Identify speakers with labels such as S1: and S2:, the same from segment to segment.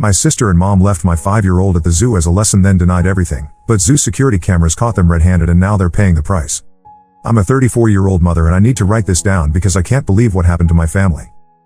S1: My sister and mom left my 5-year-old at the zoo as a lesson, then denied everything, but zoo security cameras caught them red-handed and now they're paying the price. I'm a 34-year-old mother and I need to write this down because I can't believe what happened to my family.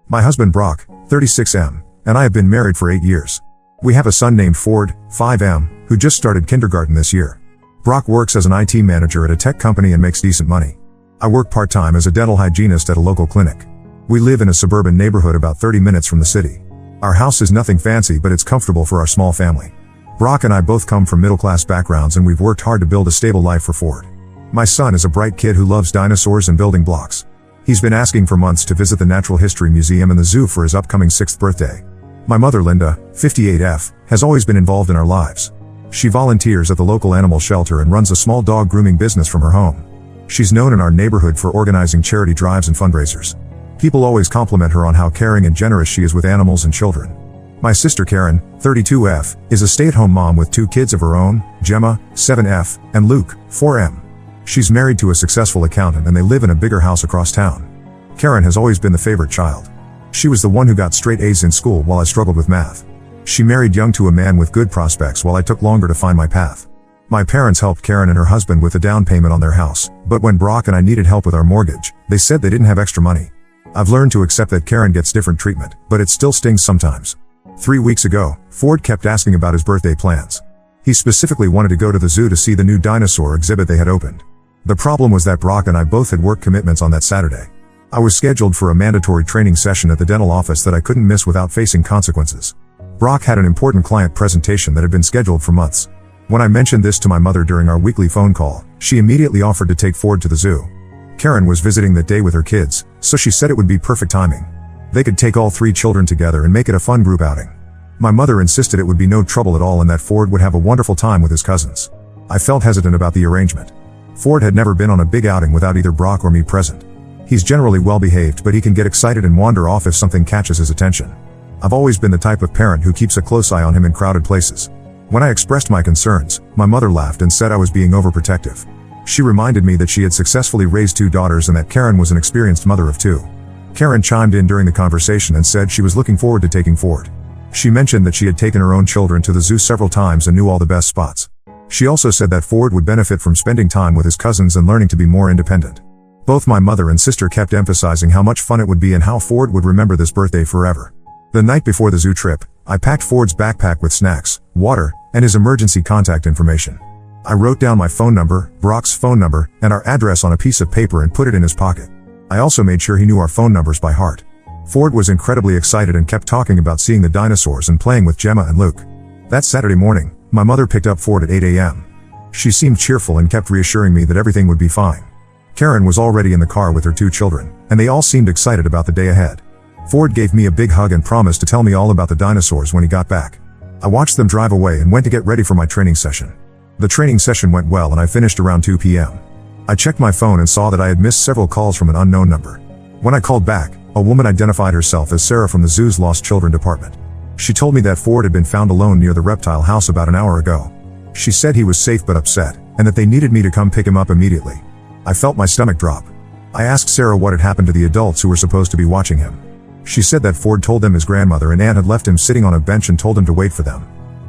S1: My husband Brock, 36M, and I have been married for 8 years. We have a son named Ford, 5M, who just started kindergarten this year. Brock works as an IT manager at a tech company and makes decent money. I work part-time as a dental hygienist at a local clinic. We live in a suburban neighborhood about 30 minutes from the city. Our house is nothing fancy, but it's comfortable for our small family. Brock and I both come from middle-class backgrounds and we've worked hard to build a stable life for Ford. My son is a bright kid who loves dinosaurs and building blocks. He's been asking for months to visit the Natural History Museum and the zoo for his upcoming 6th birthday. My mother Linda, 58F, has always been involved in our lives. She volunteers at the local animal shelter and runs a small dog grooming business from her home. She's known in our neighborhood for organizing charity drives and fundraisers. People always compliment her on how caring and generous she is with animals and children. My sister Karen, 32F, is a stay-at-home mom with 2 kids of her own, Gemma, 7F, and Luke, 4M. She's married to a successful accountant and they live in a bigger house across town. Karen has always been the favorite child. She was the one who got straight A's in school while I struggled with math. She married young to a man with good prospects while I took longer to find my path. My parents helped Karen and her husband with a down payment on their house, but when Brock and I needed help with our mortgage, they said they didn't have extra money. I've learned to accept that Karen gets different treatment, but it still stings sometimes. 3 weeks ago, Ford kept asking about his birthday plans. He specifically wanted to go to the zoo to see the new dinosaur exhibit they had opened. The problem was that Brock and I both had work commitments on that Saturday. I was scheduled for a mandatory training session at the dental office that I couldn't miss without facing consequences. Brock had an important client presentation that had been scheduled for months. When I mentioned this to my mother during our weekly phone call, she immediately offered to take Ford to the zoo. Karen was visiting that day with her kids, so she said it would be perfect timing. They could take all 3 children together and make it a fun group outing. My mother insisted it would be no trouble at all and that Ford would have a wonderful time with his cousins. I felt hesitant about the arrangement. Ford had never been on a big outing without either Brock or me present. He's generally well behaved, but he can get excited and wander off if something catches his attention. I've always been the type of parent who keeps a close eye on him in crowded places. When I expressed my concerns, my mother laughed and said I was being overprotective. She reminded me that she had successfully raised 2 daughters and that Karen was an experienced mother of 2. Karen chimed in during the conversation and said she was looking forward to taking Ford. She mentioned that she had taken her own children to the zoo several times and knew all the best spots. She also said that Ford would benefit from spending time with his cousins and learning to be more independent. Both my mother and sister kept emphasizing how much fun it would be and how Ford would remember this birthday forever. The night before the zoo trip, I packed Ford's backpack with snacks, water, and his emergency contact information. I wrote down my phone number, Brock's phone number, and our address on a piece of paper and put it in his pocket. I also made sure he knew our phone numbers by heart. Ford was incredibly excited and kept talking about seeing the dinosaurs and playing with Gemma and Luke. That Saturday morning, my mother picked up Ford at 8 a.m. She seemed cheerful and kept reassuring me that everything would be fine. Karen was already in the car with her 2 children, and they all seemed excited about the day ahead. Ford gave me a big hug and promised to tell me all about the dinosaurs when he got back. I watched them drive away and went to get ready for my training session. The training session went well and I finished around 2 p.m. I checked my phone and saw that I had missed several calls from an unknown number. When I called back, a woman identified herself as Sarah from the zoo's Lost Children department. She told me that Ford had been found alone near the reptile house about an hour ago. She said he was safe but upset, and that they needed me to come pick him up immediately. I felt my stomach drop. I asked Sarah what had happened to the adults who were supposed to be watching him. She said that Ford told them his grandmother and aunt had left him sitting on a bench and told him to wait for them.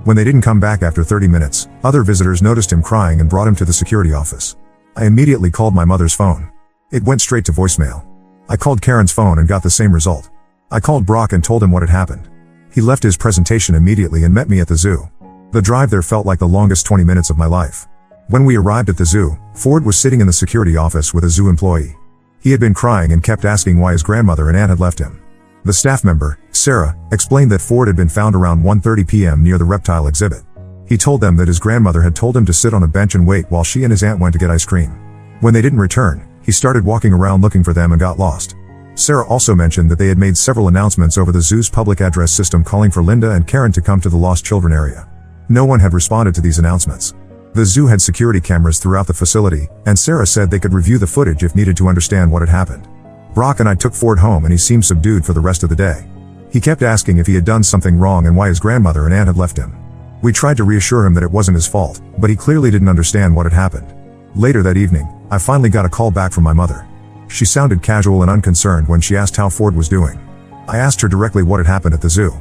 S1: When they didn't come back after 30 minutes, other visitors noticed him crying and brought him to the security office. I immediately called my mother's phone. It went straight to voicemail. I called Karen's phone and got the same result. I called Brock and told him what had happened. He left his presentation immediately and met me at the zoo. The drive there felt like the longest 20 minutes of my life. When we arrived at the zoo, Ford was sitting in the security office with a zoo employee. He had been crying and kept asking why his grandmother and aunt had left him. The staff member, Sarah, explained that Ford had been found around 1:30 p.m. near the reptile exhibit. He told them that his grandmother had told him to sit on a bench and wait while she and his aunt went to get ice cream. When they didn't return, he started walking around looking for them and got lost. Sarah also mentioned that they had made several announcements over the zoo's public address system calling for Linda and Karen to come to the lost children area. No one had responded to these announcements. The zoo had security cameras throughout the facility, and Sarah said they could review the footage if needed to understand what had happened. Brock and I took Ford home and he seemed subdued for the rest of the day. He kept asking if he had done something wrong and why his grandmother and aunt had left him. We tried to reassure him that it wasn't his fault, but he clearly didn't understand what had happened. Later that evening, I finally got a call back from my mother. She sounded casual and unconcerned when she asked how Ford was doing. I asked her directly what had happened at the zoo.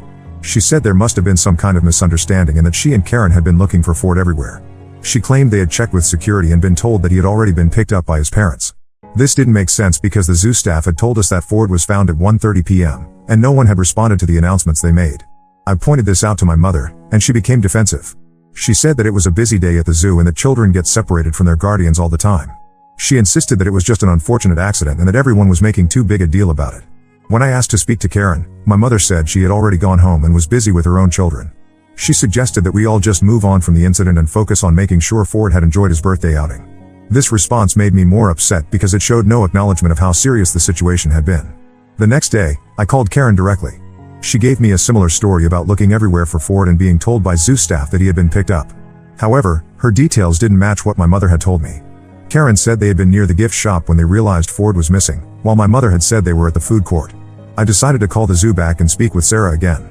S1: She said there must have been some kind of misunderstanding and that she and Karen had been looking for Ford everywhere. She claimed they had checked with security and been told that he had already been picked up by his parents. This didn't make sense because the zoo staff had told us that Ford was found at 1:30 p.m., and no one had responded to the announcements they made. I pointed this out to my mother, and she became defensive. She said that it was a busy day at the zoo and that children get separated from their guardians all the time. She insisted that it was just an unfortunate accident and that everyone was making too big a deal about it. When I asked to speak to Karen, my mother said she had already gone home and was busy with her own children. She suggested that we all just move on from the incident and focus on making sure Ford had enjoyed his birthday outing. This response made me more upset because it showed no acknowledgement of how serious the situation had been. The next day, I called Karen directly. She gave me a similar story about looking everywhere for Ford and being told by zoo staff that he had been picked up. However, her details didn't match what my mother had told me. Karen said they had been near the gift shop when they realized Ford was missing, while my mother had said they were at the food court. I decided to call the zoo back and speak with Sarah again.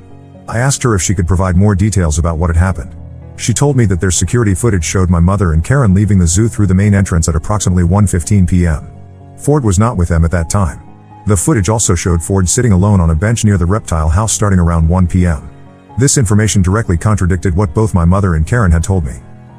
S1: I asked her if she could provide more details about what had happened. She told me that their security footage showed my mother and Karen leaving the zoo through the main entrance at approximately 1:15 p.m. Ford was not with them at that time. The footage also showed Ford sitting alone on a bench near the reptile house starting around 1 p.m. This information directly contradicted what both my mother and Karen had told me.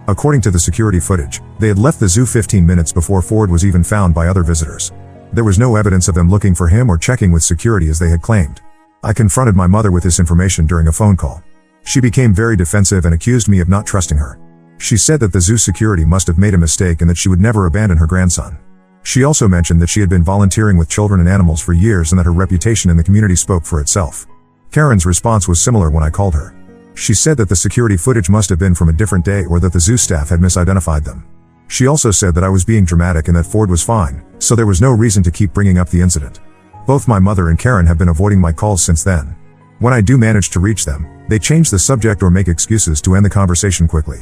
S1: According to the security footage, they had left the zoo 15 minutes before Ford was even found by other visitors. There was no evidence of them looking for him or checking with security as they had claimed. I confronted my mother with this information during a phone call. She became very defensive and accused me of not trusting her. She said that the zoo security must have made a mistake and that she would never abandon her grandson. She also mentioned that she had been volunteering with children and animals for years and that her reputation in the community spoke for itself. Karen's response was similar when I called her. She said that the security footage must have been from a different day or that the zoo staff had misidentified them. She also said that I was being dramatic and that Ford was fine, so there was no reason to keep bringing up the incident. Both my mother and Karen have been avoiding my calls since then. When I do manage to reach them, they change the subject or make excuses to end the conversation quickly.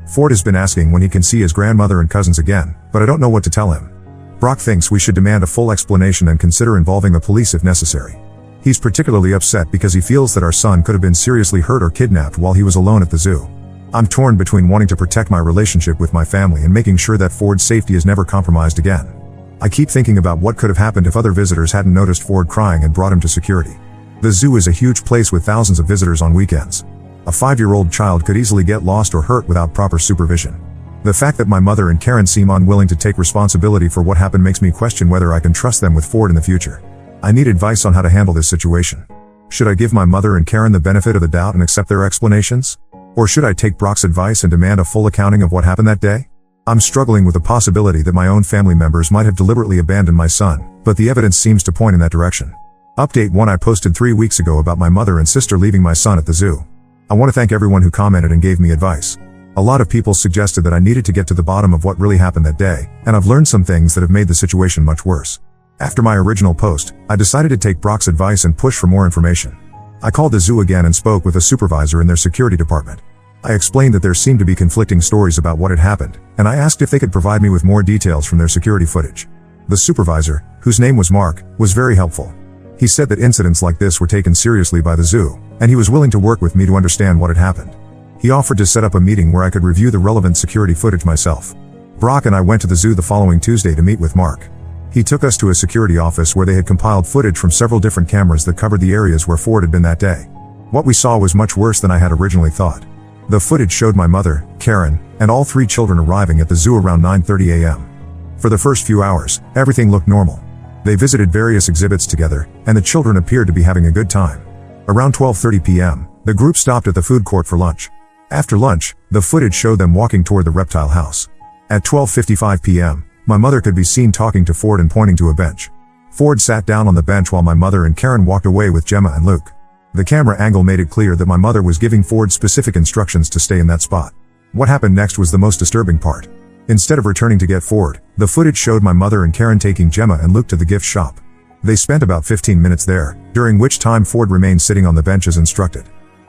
S1: Ford has been asking when he can see his grandmother and cousins again, but I don't know what to tell him. Brock thinks we should demand a full explanation and consider involving the police if necessary. He's particularly upset because he feels that our son could have been seriously hurt or kidnapped while he was alone at the zoo. I'm torn between wanting to protect my relationship with my family and making sure that Ford's safety is never compromised again. I keep thinking about what could have happened if other visitors hadn't noticed Ford crying and brought him to security. The zoo is a huge place with thousands of visitors on weekends. A 5-year-old child could easily get lost or hurt without proper supervision. The fact that my mother and Karen seem unwilling to take responsibility for what happened makes me question whether I can trust them with Ford in the future. I need advice on how to handle this situation. Should I give my mother and Karen the benefit of the doubt and accept their explanations? Or should I take Brock's advice and demand a full accounting of what happened that day? I'm struggling with the possibility that my own family members might have deliberately abandoned my son, but the evidence seems to point in that direction. Update 1 I posted 3 weeks ago about my mother and sister leaving my son at the zoo. I want to thank everyone who commented and gave me advice. A lot of people suggested that I needed to get to the bottom of what really happened that day, and I've learned some things that have made the situation much worse. After my original post, I decided to take Brock's advice and push for more information. I called the zoo again and spoke with a supervisor in their security department. I explained that there seemed to be conflicting stories about what had happened, and I asked if they could provide me with more details from their security footage. The supervisor, whose name was Mark, was very helpful. He said that incidents like this were taken seriously by the zoo, and he was willing to work with me to understand what had happened. He offered to set up a meeting where I could review the relevant security footage myself. Brock and I went to the zoo the following Tuesday to meet with Mark. He took us to a security office where they had compiled footage from several different cameras that covered the areas where Ford had been that day. What we saw was much worse than I had originally thought. The footage showed my mother, Karen, and all 3 children arriving at the zoo around 9:30 a.m. For the first few hours, everything looked normal. They visited various exhibits together, and the children appeared to be having a good time. Around 12:30 p.m., the group stopped at the food court for lunch. After lunch, the footage showed them walking toward the reptile house. At 12:55 p.m., my mother could be seen talking to Ford and pointing to a bench. Ford sat down on the bench while my mother and Karen walked away with Gemma and Luke. The camera angle made it clear that my mother was giving Ford specific instructions to stay in that spot. What happened next was the most disturbing part. Instead of returning to get Ford, the footage showed my mother and Karen taking Gemma and Luke to the gift shop. They spent about 15 minutes there, during which time Ford remained sitting on the bench as instructed.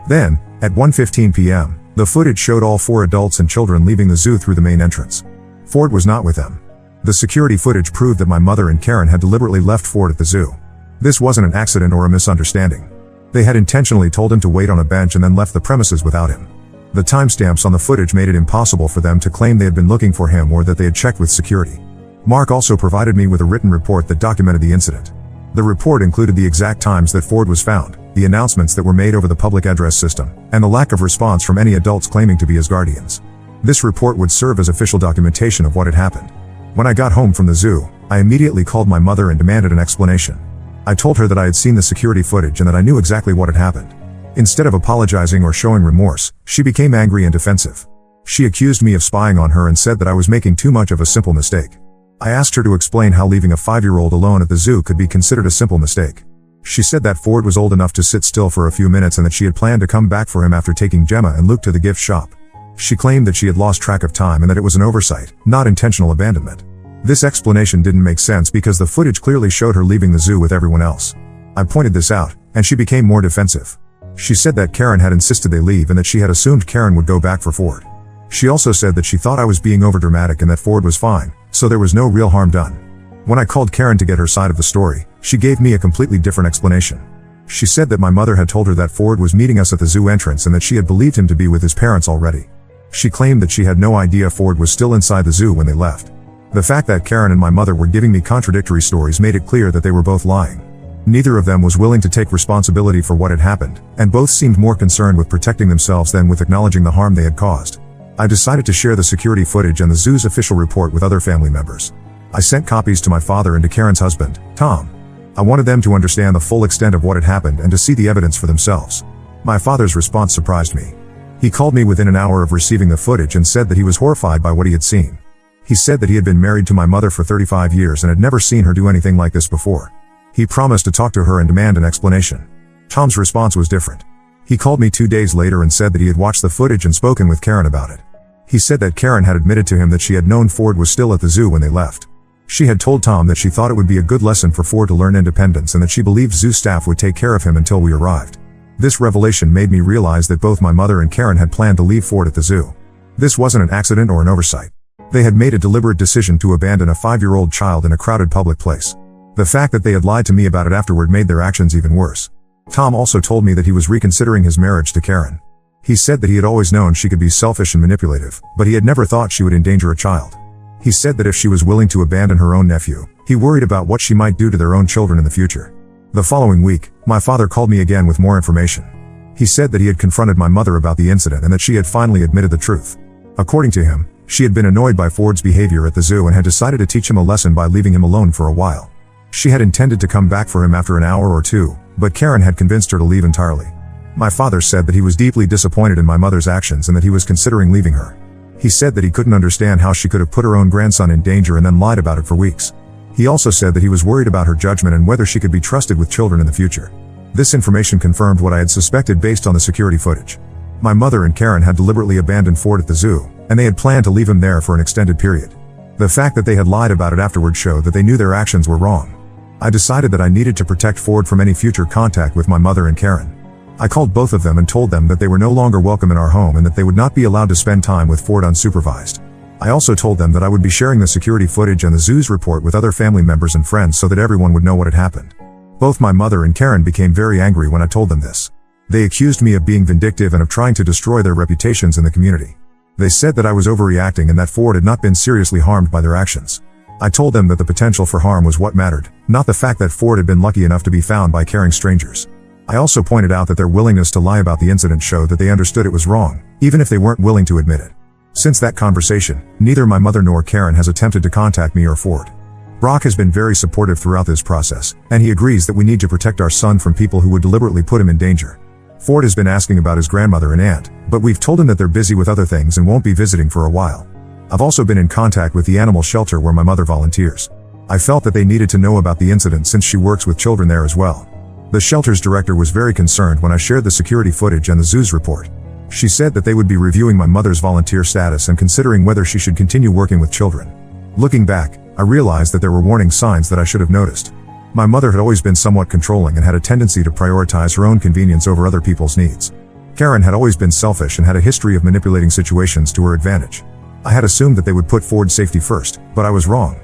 S1: Then, at 1:15 p.m., the footage showed all 4 adults and children leaving the zoo through the main entrance. Ford was not with them. The security footage proved that my mother and Karen had deliberately left Ford at the zoo. This wasn't an accident or a misunderstanding. They had intentionally told him to wait on a bench and then left the premises without him. The timestamps on the footage made it impossible for them to claim they had been looking for him or that they had checked with security. Mark also provided me with a written report that documented the incident. The report included the exact times that Ford was found, the announcements that were made over the public address system, and the lack of response from any adults claiming to be his guardians. This report would serve as official documentation of what had happened. When I got home from the zoo, I immediately called my mother and demanded an explanation. I told her that I had seen the security footage and that I knew exactly what had happened. Instead of apologizing or showing remorse, she became angry and defensive. She accused me of spying on her and said that I was making too much of a simple mistake. I asked her to explain how leaving a 5-year-old alone at the zoo could be considered a simple mistake. She said that Ford was old enough to sit still for a few minutes and that she had planned to come back for him after taking Gemma and Luke to the gift shop. She claimed that she had lost track of time and that it was an oversight, not intentional abandonment. This explanation didn't make sense because the footage clearly showed her leaving the zoo with everyone else. I pointed this out, and she became more defensive. She said that Karen had insisted they leave and that she had assumed Karen would go back for Ford. She also said that she thought I was being overdramatic and that Ford was fine, so there was no real harm done. When I called Karen to get her side of the story, she gave me a completely different explanation. She said that my mother had told her that Ford was meeting us at the zoo entrance and that she had believed him to be with his parents already. She claimed that she had no idea Ford was still inside the zoo when they left. The fact that Karen and my mother were giving me contradictory stories made it clear that they were both lying. Neither of them was willing to take responsibility for what had happened, and both seemed more concerned with protecting themselves than with acknowledging the harm they had caused. I decided to share the security footage and the zoo's official report with other family members. I sent copies to my father and to Karen's husband, Tom. I wanted them to understand the full extent of what had happened and to see the evidence for themselves. My father's response surprised me. He called me within an hour of receiving the footage and said that he was horrified by what he had seen. He said that he had been married to my mother for 35 years and had never seen her do anything like this before. He promised to talk to her and demand an explanation. Tom's response was different. He called me 2 days later and said that he had watched the footage and spoken with Karen about it. He said that Karen had admitted to him that she had known Ford was still at the zoo when they left. She had told Tom that she thought it would be a good lesson for Ford to learn independence and that she believed zoo staff would take care of him until we arrived. This revelation made me realize that both my mother and Karen had planned to leave Ford at the zoo. This wasn't an accident or an oversight. They had made a deliberate decision to abandon a 5-year-old child in a crowded public place. The fact that they had lied to me about it afterward made their actions even worse. Tom also told me that he was reconsidering his marriage to Karen. He said that he had always known she could be selfish and manipulative, but he had never thought she would endanger a child. He said that if she was willing to abandon her own nephew, he worried about what she might do to their own children in the future. The following week, my father called me again with more information. He said that he had confronted my mother about the incident and that she had finally admitted the truth. According to him, she had been annoyed by Ford's behavior at the zoo and had decided to teach him a lesson by leaving him alone for a while. She had intended to come back for him after an hour or two, but Karen had convinced her to leave entirely. My father said that he was deeply disappointed in my mother's actions and that he was considering leaving her. He said that he couldn't understand how she could have put her own grandson in danger and then lied about it for weeks. He also said that he was worried about her judgment and whether she could be trusted with children in the future. This information confirmed what I had suspected based on the security footage. My mother and Karen had deliberately abandoned Ford at the zoo, and they had planned to leave him there for an extended period. The fact that they had lied about it afterward showed that they knew their actions were wrong. I decided that I needed to protect Ford from any future contact with my mother and Karen. I called both of them and told them that they were no longer welcome in our home and that they would not be allowed to spend time with Ford unsupervised. I also told them that I would be sharing the security footage and the zoo's report with other family members and friends so that everyone would know what had happened. Both my mother and Karen became very angry when I told them this. They accused me of being vindictive and of trying to destroy their reputations in the community. They said that I was overreacting and that Ford had not been seriously harmed by their actions. I told them that the potential for harm was what mattered, not the fact that Ford had been lucky enough to be found by caring strangers. I also pointed out that their willingness to lie about the incident showed that they understood it was wrong, even if they weren't willing to admit it. Since that conversation, neither my mother nor Karen has attempted to contact me or Ford. Brock has been very supportive throughout this process, and he agrees that we need to protect our son from people who would deliberately put him in danger. Ford has been asking about his grandmother and aunt, but we've told him that they're busy with other things and won't be visiting for a while. I've also been in contact with the animal shelter where my mother volunteers. I felt that they needed to know about the incident since she works with children there as well. The shelter's director was very concerned when I shared the security footage and the zoo's report. She said that they would be reviewing my mother's volunteer status and considering whether she should continue working with children. Looking back, I realized that there were warning signs that I should have noticed. My mother had always been somewhat controlling and had a tendency to prioritize her own convenience over other people's needs. Karen had always been selfish and had a history of manipulating situations to her advantage. I had assumed that they would put Ford's safety first, but I was wrong.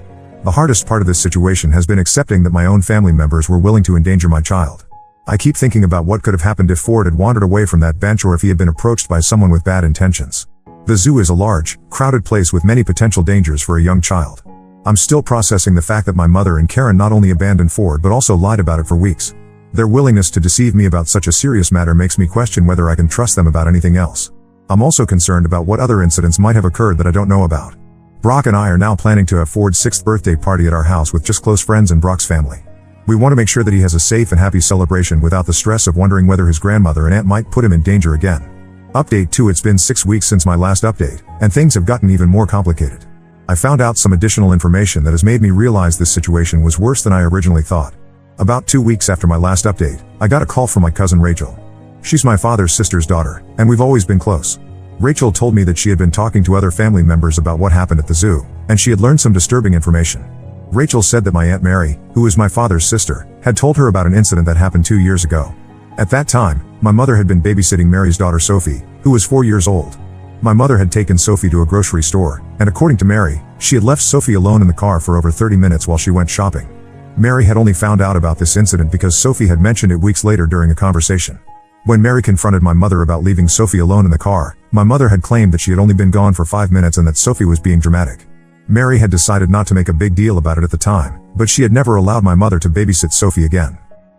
S1: The hardest part of this situation has been accepting that my own family members were willing to endanger my child. I keep thinking about what could have happened if Ford had wandered away from that bench or if he had been approached by someone with bad intentions. The zoo is a large, crowded place with many potential dangers for a young child. I'm still processing the fact that my mother and Karen not only abandoned Ford but also lied about it for weeks. Their willingness to deceive me about such a serious matter makes me question whether I can trust them about anything else. I'm also concerned about what other incidents might have occurred that I don't know about. Brock and I are now planning to have Ford's 6th birthday party at our house with just close friends and Brock's family. We want to make sure that he has a safe and happy celebration without the stress of wondering whether his grandmother and aunt might put him in danger again. Update 2: It's been 6 weeks since my last update, and things have gotten even more complicated. I found out some additional information that has made me realize this situation was worse than I originally thought. About 2 weeks after my last update, I got a call from my cousin Rachel. She's my father's sister's daughter, and we've always been close. Rachel told me that she had been talking to other family members about what happened at the zoo, and she had learned some disturbing information. Rachel said that my Aunt Mary, who is my father's sister, had told her about an incident that happened 2 years ago. At that time, my mother had been babysitting Mary's daughter Sophie, who was 4 years old. My mother had taken Sophie to a grocery store, and according to Mary, she had left Sophie alone in the car for over 30 minutes while she went shopping. Mary had only found out about this incident because Sophie had mentioned it weeks later during a conversation. When Mary confronted my mother about leaving Sophie alone in the car, my mother had claimed that she had only been gone for 5 minutes and that Sophie was being dramatic. Mary had decided not to make a big deal about it at the time, but she had never allowed my mother to babysit Sophie again.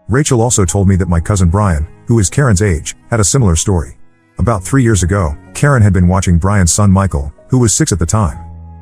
S1: Rachel also told me that my cousin Brian, who is Karen's age, had a similar story. About 3 years ago, Karen had been watching Brian's son Michael, who was 6 at the time.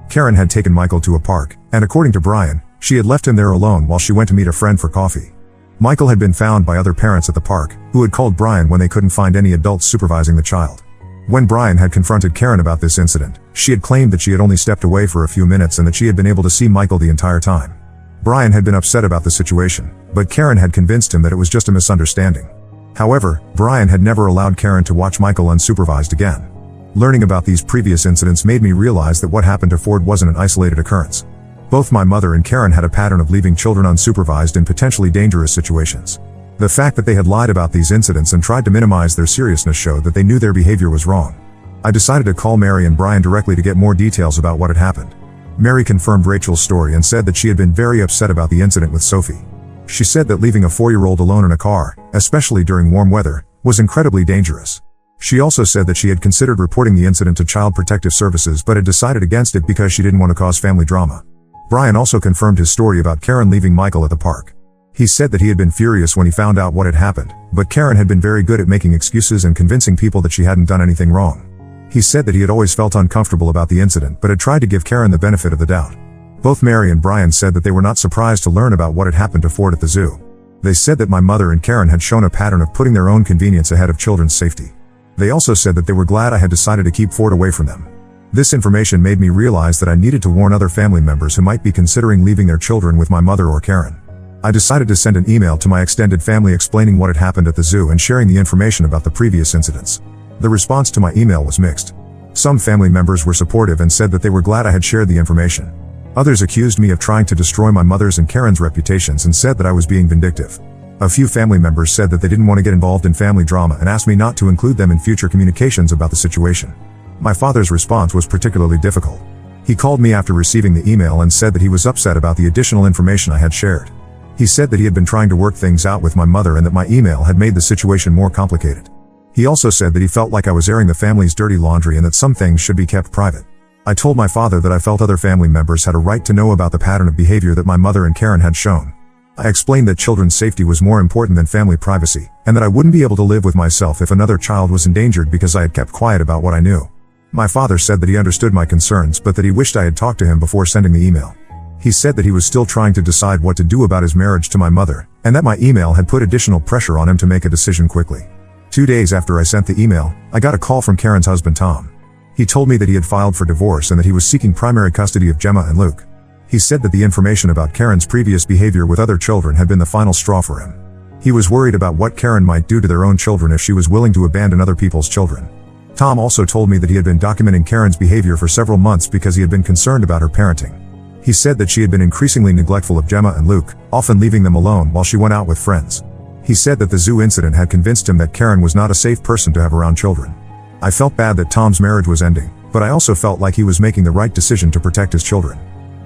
S1: Karen had taken Michael to a park, and according to Brian, she had left him there alone while she went to meet a friend for coffee. Michael had been found by other parents at the park, who had called Brian when they couldn't find any adults supervising the child. When Brian had confronted Karen about this incident, she had claimed that she had only stepped away for a few minutes and that she had been able to see Michael the entire time. Brian had been upset about the situation, but Karen had convinced him that it was just a misunderstanding. However, Brian had never allowed Karen to watch Michael unsupervised again. Learning about these previous incidents made me realize that what happened to Ford wasn't an isolated occurrence. Both my mother and Karen had a pattern of leaving children unsupervised in potentially dangerous situations. The fact that they had lied about these incidents and tried to minimize their seriousness showed that they knew their behavior was wrong. I decided to call Mary and Brian directly to get more details about what had happened. Mary confirmed Rachel's story and said that she had been very upset about the incident with Sophie. She said that leaving a 4-year-old alone in a car, especially during warm weather, was incredibly dangerous. She also said that she had considered reporting the incident to Child Protective Services but had decided against it because she didn't want to cause family drama. Brian also confirmed his story about Karen leaving Michael at the park. He said that he had been furious when he found out what had happened, but Karen had been very good at making excuses and convincing people that she hadn't done anything wrong. He said that he had always felt uncomfortable about the incident but had tried to give Karen the benefit of the doubt. Both Mary and Brian said that they were not surprised to learn about what had happened to Ford at the zoo. They said that my mother and Karen had shown a pattern of putting their own convenience ahead of children's safety. They also said that they were glad I had decided to keep Ford away from them. This information made me realize that I needed to warn other family members who might be considering leaving their children with my mother or Karen. I decided to send an email to my extended family explaining what had happened at the zoo and sharing the information about the previous incidents. The response to my email was mixed. Some family members were supportive and said that they were glad I had shared the information. Others accused me of trying to destroy my mother's and Karen's reputations and said that I was being vindictive. A few family members said that they didn't want to get involved in family drama and asked me not to include them in future communications about the situation. My father's response was particularly difficult. He called me after receiving the email and said that he was upset about the additional information I had shared. He said that he had been trying to work things out with my mother and that my email had made the situation more complicated. He also said that he felt like I was airing the family's dirty laundry and that some things should be kept private. I told my father that I felt other family members had a right to know about the pattern of behavior that my mother and Karen had shown. I explained that children's safety was more important than family privacy, and that I wouldn't be able to live with myself if another child was endangered because I had kept quiet about what I knew. My father said that he understood my concerns but that he wished I had talked to him before sending the email. He said that he was still trying to decide what to do about his marriage to my mother, and that my email had put additional pressure on him to make a decision quickly. 2 days after I sent the email, I got a call from Karen's husband Tom. He told me that he had filed for divorce and that he was seeking primary custody of Gemma and Luke. He said that the information about Karen's previous behavior with other children had been the final straw for him. He was worried about what Karen might do to their own children if she was willing to abandon other people's children. Tom also told me that he had been documenting Karen's behavior for several months because he had been concerned about her parenting. He said that she had been increasingly neglectful of Gemma and Luke, often leaving them alone while she went out with friends. He said that the zoo incident had convinced him that Karen was not a safe person to have around children. I felt bad that Tom's marriage was ending, but I also felt like he was making the right decision to protect his children.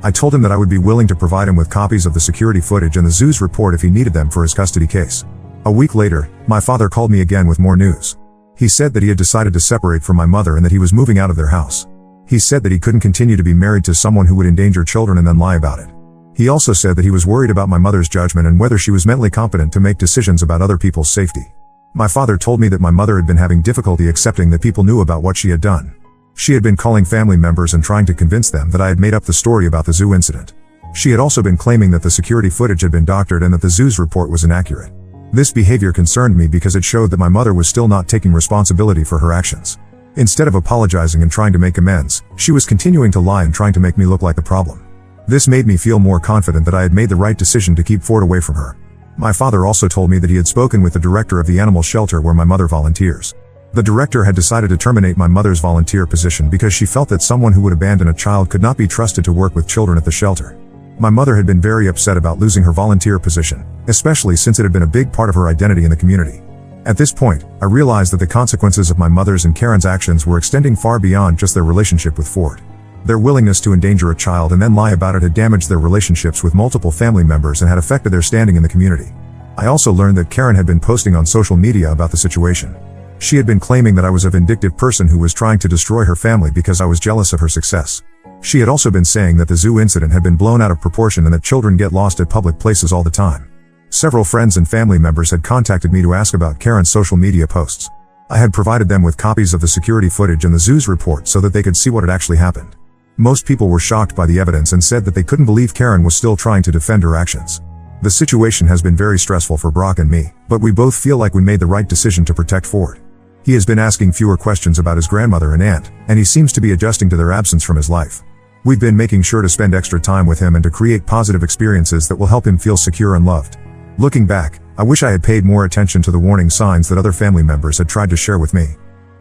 S1: I told him that I would be willing to provide him with copies of the security footage and the zoo's report if he needed them for his custody case. A week later, my father called me again with more news. He said that he had decided to separate from my mother and that he was moving out of their house. He said that he couldn't continue to be married to someone who would endanger children and then lie about it. He also said that he was worried about my mother's judgment and whether she was mentally competent to make decisions about other people's safety. My father told me that my mother had been having difficulty accepting that people knew about what she had done. She had been calling family members and trying to convince them that I had made up the story about the zoo incident. She had also been claiming that the security footage had been doctored and that the zoo's report was inaccurate. This behavior concerned me because it showed that my mother was still not taking responsibility for her actions. Instead of apologizing and trying to make amends, she was continuing to lie and trying to make me look like the problem. This made me feel more confident that I had made the right decision to keep Ford away from her. My father also told me that he had spoken with the director of the animal shelter where my mother volunteers. The director had decided to terminate my mother's volunteer position because she felt that someone who would abandon a child could not be trusted to work with children at the shelter. My mother had been very upset about losing her volunteer position, especially since it had been a big part of her identity in the community. At this point, I realized that the consequences of my mother's and Karen's actions were extending far beyond just their relationship with Ford. Their willingness to endanger a child and then lie about it had damaged their relationships with multiple family members and had affected their standing in the community. I also learned that Karen had been posting on social media about the situation. She had been claiming that I was a vindictive person who was trying to destroy her family because I was jealous of her success. She had also been saying that the zoo incident had been blown out of proportion and that children get lost at public places all the time. Several friends and family members had contacted me to ask about Karen's social media posts. I had provided them with copies of the security footage and the zoo's report so that they could see what had actually happened. Most people were shocked by the evidence and said that they couldn't believe Karen was still trying to defend her actions. The situation has been very stressful for Brock and me, but we both feel like we made the right decision to protect Ford. He has been asking fewer questions about his grandmother and aunt, and he seems to be adjusting to their absence from his life. We've been making sure to spend extra time with him and to create positive experiences that will help him feel secure and loved. Looking back, I wish I had paid more attention to the warning signs that other family members had tried to share with me.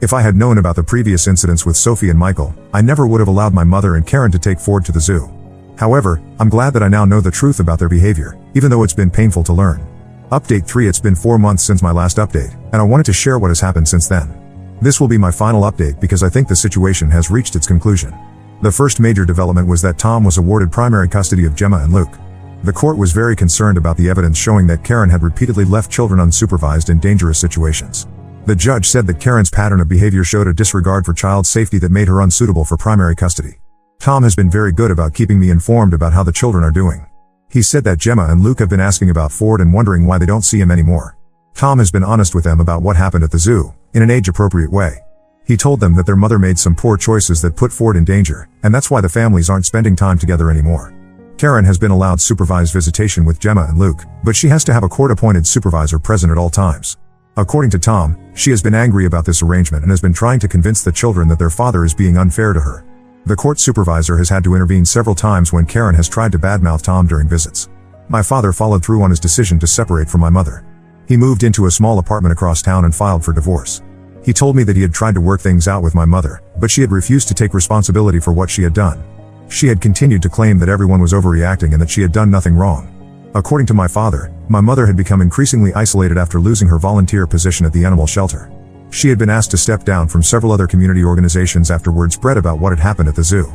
S1: If I had known about the previous incidents with Sophie and Michael, I never would have allowed my mother and Karen to take Ford to the zoo. However, I'm glad that I now know the truth about their behavior, even though it's been painful to learn. Update 3. It's been 4 months since my last update, and I wanted to share what has happened since then. This will be my final update because I think the situation has reached its conclusion. The first major development was that Tom was awarded primary custody of Gemma and Luke. The court was very concerned about the evidence showing that Karen had repeatedly left children unsupervised in dangerous situations. The judge said that Karen's pattern of behavior showed a disregard for child safety that made her unsuitable for primary custody. Tom has been very good about keeping me informed about how the children are doing. He said that Gemma and Luke have been asking about Ford and wondering why they don't see him anymore. Tom has been honest with them about what happened at the zoo, in an age-appropriate way. He told them that their mother made some poor choices that put Ford in danger, and that's why the families aren't spending time together anymore. Karen has been allowed supervised visitation with Gemma and Luke, but she has to have a court-appointed supervisor present at all times. According to Tom, she has been angry about this arrangement and has been trying to convince the children that their father is being unfair to her. The court supervisor has had to intervene several times when Karen has tried to badmouth Tom during visits. My father followed through on his decision to separate from my mother. He moved into a small apartment across town and filed for divorce. He told me that he had tried to work things out with my mother, but she had refused to take responsibility for what she had done. She had continued to claim that everyone was overreacting and that she had done nothing wrong. According to my father, my mother had become increasingly isolated after losing her volunteer position at the animal shelter. She had been asked to step down from several other community organizations after word spread about what had happened at the zoo.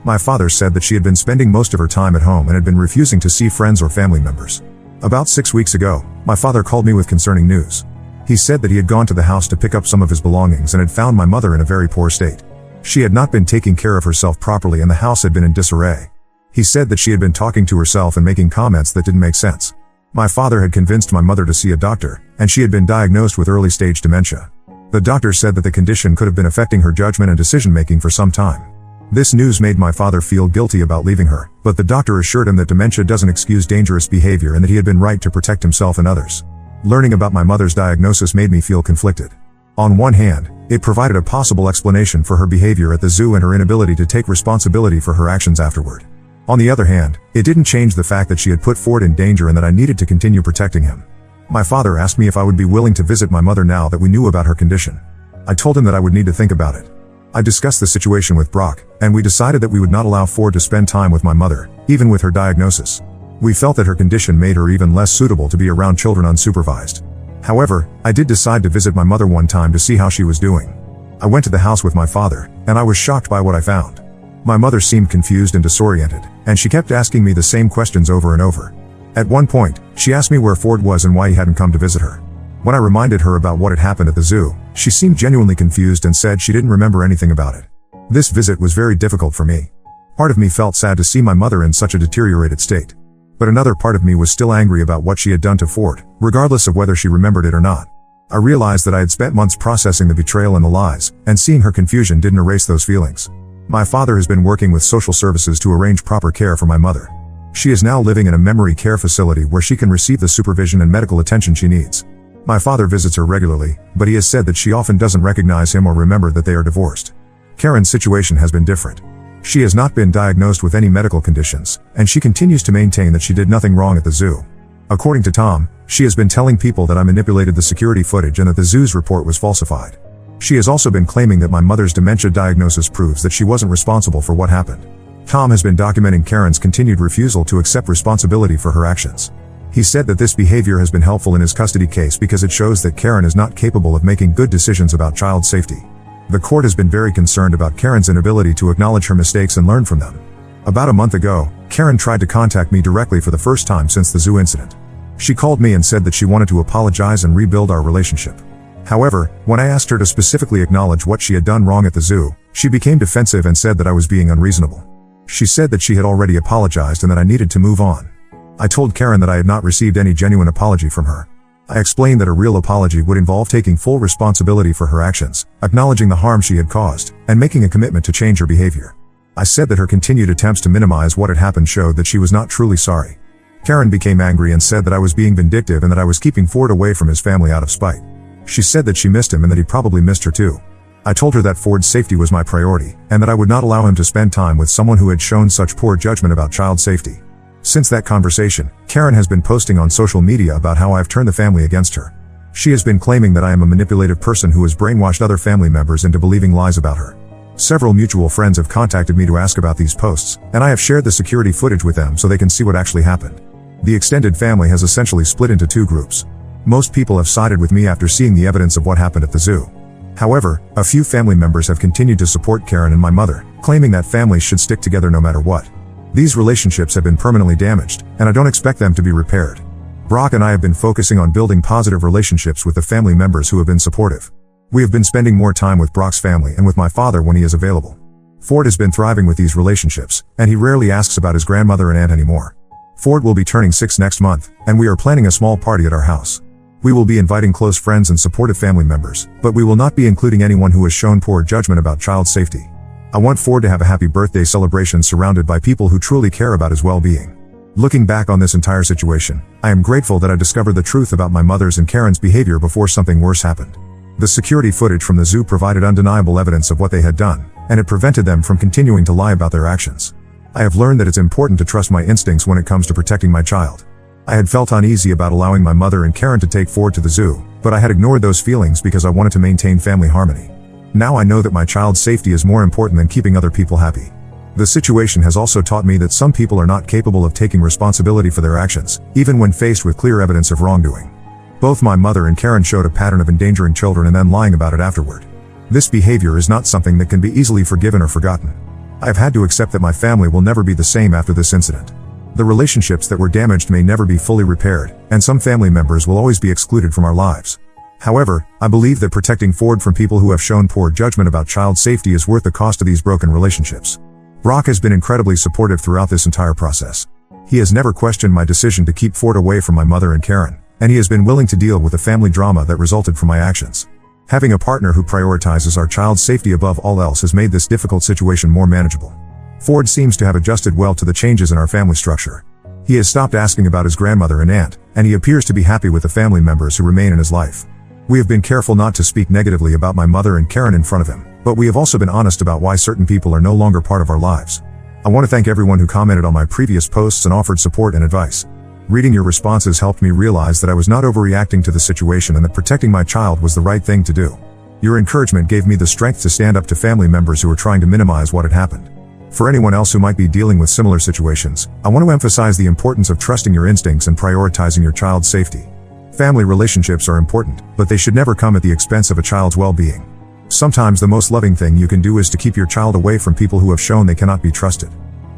S1: My father said that she had been spending most of her time at home and had been refusing to see friends or family members. About 6 weeks ago, my father called me with concerning news. He said that he had gone to the house to pick up some of his belongings and had found my mother in a very poor state. She had not been taking care of herself properly and the house had been in disarray. He said that she had been talking to herself and making comments that didn't make sense. My father had convinced my mother to see a doctor, and she had been diagnosed with early-stage dementia. The doctor said that the condition could have been affecting her judgment and decision-making for some time. This news made my father feel guilty about leaving her, but the doctor assured him that dementia doesn't excuse dangerous behavior and that he had been right to protect himself and others. Learning about my mother's diagnosis made me feel conflicted. On one hand, it provided a possible explanation for her behavior at the zoo and her inability to take responsibility for her actions afterward. On the other hand, it didn't change the fact that she had put Ford in danger and that I needed to continue protecting him. My father asked me if I would be willing to visit my mother now that we knew about her condition. I told him that I would need to think about it. I discussed the situation with Brock, and we decided that we would not allow Ford to spend time with my mother, even with her diagnosis. We felt that her condition made her even less suitable to be around children unsupervised. However, I did decide to visit my mother one time to see how she was doing. I went to the house with my father, and I was shocked by what I found. My mother seemed confused and disoriented, and she kept asking me the same questions over and over. At one point, she asked me where Ford was and why he hadn't come to visit her. When I reminded her about what had happened at the zoo, she seemed genuinely confused and said she didn't remember anything about it. This visit was very difficult for me. Part of me felt sad to see my mother in such a deteriorated state. But another part of me was still angry about what she had done to Ford, regardless of whether she remembered it or not. I realized that I had spent months processing the betrayal and the lies, and seeing her confusion didn't erase those feelings. My father has been working with social services to arrange proper care for my mother. She is now living in a memory care facility where she can receive the supervision and medical attention she needs. My father visits her regularly, but he has said that she often doesn't recognize him or remember that they are divorced. Karen's situation has been different. She has not been diagnosed with any medical conditions, and she continues to maintain that she did nothing wrong at the zoo. According to Tom, she has been telling people that I manipulated the security footage and that the zoo's report was falsified. She has also been claiming that my mother's dementia diagnosis proves that she wasn't responsible for what happened. Tom has been documenting Karen's continued refusal to accept responsibility for her actions. He said that this behavior has been helpful in his custody case because it shows that Karen is not capable of making good decisions about child safety. The court has been very concerned about Karen's inability to acknowledge her mistakes and learn from them. About a month ago, Karen tried to contact me directly for the first time since the zoo incident. She called me and said that she wanted to apologize and rebuild our relationship. However, when I asked her to specifically acknowledge what she had done wrong at the zoo, she became defensive and said that I was being unreasonable. She said that she had already apologized and that I needed to move on. I told Karen that I had not received any genuine apology from her. I explained that a real apology would involve taking full responsibility for her actions, acknowledging the harm she had caused, and making a commitment to change her behavior. I said that her continued attempts to minimize what had happened showed that she was not truly sorry. Karen became angry and said that I was being vindictive and that I was keeping Ford away from his family out of spite. She said that she missed him and that he probably missed her too. I told her that Ford's safety was my priority, and that I would not allow him to spend time with someone who had shown such poor judgment about child safety. Since that conversation, Karen has been posting on social media about how I have turned the family against her. She has been claiming that I am a manipulative person who has brainwashed other family members into believing lies about her. Several mutual friends have contacted me to ask about these posts, and I have shared the security footage with them so they can see what actually happened. The extended family has essentially split into two groups. Most people have sided with me after seeing the evidence of what happened at the zoo. However, a few family members have continued to support Karen and my mother, claiming that families should stick together no matter what. These relationships have been permanently damaged, and I don't expect them to be repaired. Brock and I have been focusing on building positive relationships with the family members who have been supportive. We have been spending more time with Brock's family and with my father when he is available. Ford has been thriving with these relationships, and he rarely asks about his grandmother and aunt anymore. Ford will be turning 6 next month, and we are planning a small party at our house. We will be inviting close friends and supportive family members, but we will not be including anyone who has shown poor judgment about child safety. I want Ford to have a happy birthday celebration surrounded by people who truly care about his well-being. Looking back on this entire situation, I am grateful that I discovered the truth about my mother's and Karen's behavior before something worse happened. The security footage from the zoo provided undeniable evidence of what they had done, and it prevented them from continuing to lie about their actions. I have learned that it's important to trust my instincts when it comes to protecting my child. I had felt uneasy about allowing my mother and Karen to take Ford to the zoo, but I had ignored those feelings because I wanted to maintain family harmony. Now I know that my child's safety is more important than keeping other people happy. The situation has also taught me that some people are not capable of taking responsibility for their actions, even when faced with clear evidence of wrongdoing. Both my mother and Karen showed a pattern of endangering children and then lying about it afterward. This behavior is not something that can be easily forgiven or forgotten. I have had to accept that my family will never be the same after this incident. The relationships that were damaged may never be fully repaired, and some family members will always be excluded from our lives. However, I believe that protecting Ford from people who have shown poor judgment about child safety is worth the cost of these broken relationships. Brock has been incredibly supportive throughout this entire process. He has never questioned my decision to keep Ford away from my mother and Karen, and he has been willing to deal with the family drama that resulted from my actions. Having a partner who prioritizes our child's safety above all else has made this difficult situation more manageable. Ford seems to have adjusted well to the changes in our family structure. He has stopped asking about his grandmother and aunt, and he appears to be happy with the family members who remain in his life. We have been careful not to speak negatively about my mother and Karen in front of him, but we have also been honest about why certain people are no longer part of our lives. I want to thank everyone who commented on my previous posts and offered support and advice. Reading your responses helped me realize that I was not overreacting to the situation and that protecting my child was the right thing to do. Your encouragement gave me the strength to stand up to family members who were trying to minimize what had happened. For anyone else who might be dealing with similar situations, I want to emphasize the importance of trusting your instincts and prioritizing your child's safety. Family relationships are important, but they should never come at the expense of a child's well-being. Sometimes the most loving thing you can do is to keep your child away from people who have shown they cannot be trusted.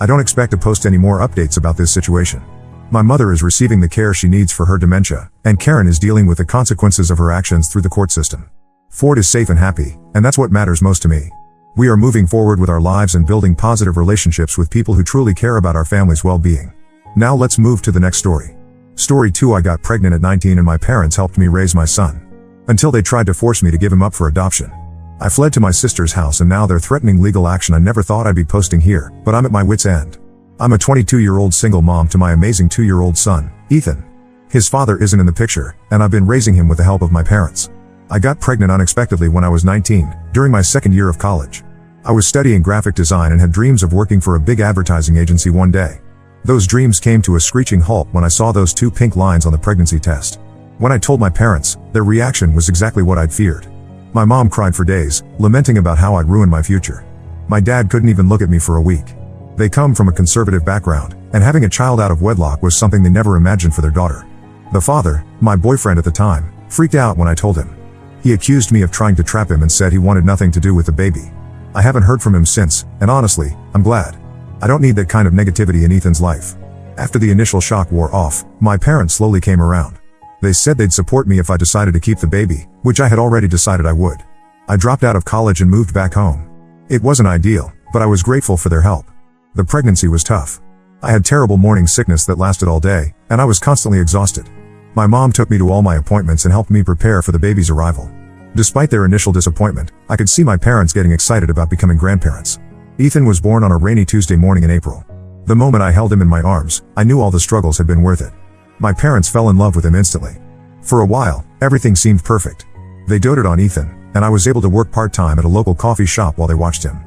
S1: I don't expect to post any more updates about this situation. My mother is receiving the care she needs for her dementia, and Karen is dealing with the consequences of her actions through the court system. Ford is safe and happy, and that's what matters most to me. We are moving forward with our lives and building positive relationships with people who truly care about our family's well-being. Now let's move to the next story. Story 2. I got pregnant at 19 and my parents helped me raise my son. Until they tried to force me to give him up for adoption. I fled to my sister's house and now they're threatening legal action. I never thought I'd be posting here, but I'm at my wit's end. I'm a 22-year-old single mom to my amazing 2-year-old son, Ethan. His father isn't in the picture, and I've been raising him with the help of my parents. I got pregnant unexpectedly when I was 19, during my second year of college. I was studying graphic design and had dreams of working for a big advertising agency one day. Those dreams came to a screeching halt when I saw those 2 pink lines on the pregnancy test. When I told my parents, their reaction was exactly what I'd feared. My mom cried for days, lamenting about how I'd ruined my future. My dad couldn't even look at me for a week. They come from a conservative background, and having a child out of wedlock was something they never imagined for their daughter. The father, my boyfriend at the time, freaked out when I told him. He accused me of trying to trap him and said he wanted nothing to do with the baby. I haven't heard from him since, and honestly, I'm glad. I don't need that kind of negativity in Ethan's life. After the initial shock wore off, my parents slowly came around. They said they'd support me if I decided to keep the baby, which I had already decided I would. I dropped out of college and moved back home. It wasn't ideal, but I was grateful for their help. The pregnancy was tough. I had terrible morning sickness that lasted all day, and I was constantly exhausted. My mom took me to all my appointments and helped me prepare for the baby's arrival. Despite their initial disappointment, I could see my parents getting excited about becoming grandparents. Ethan was born on a rainy Tuesday morning in April. The moment I held him in my arms, I knew all the struggles had been worth it. My parents fell in love with him instantly. For a while, everything seemed perfect. They doted on Ethan, and I was able to work part-time at a local coffee shop while they watched him.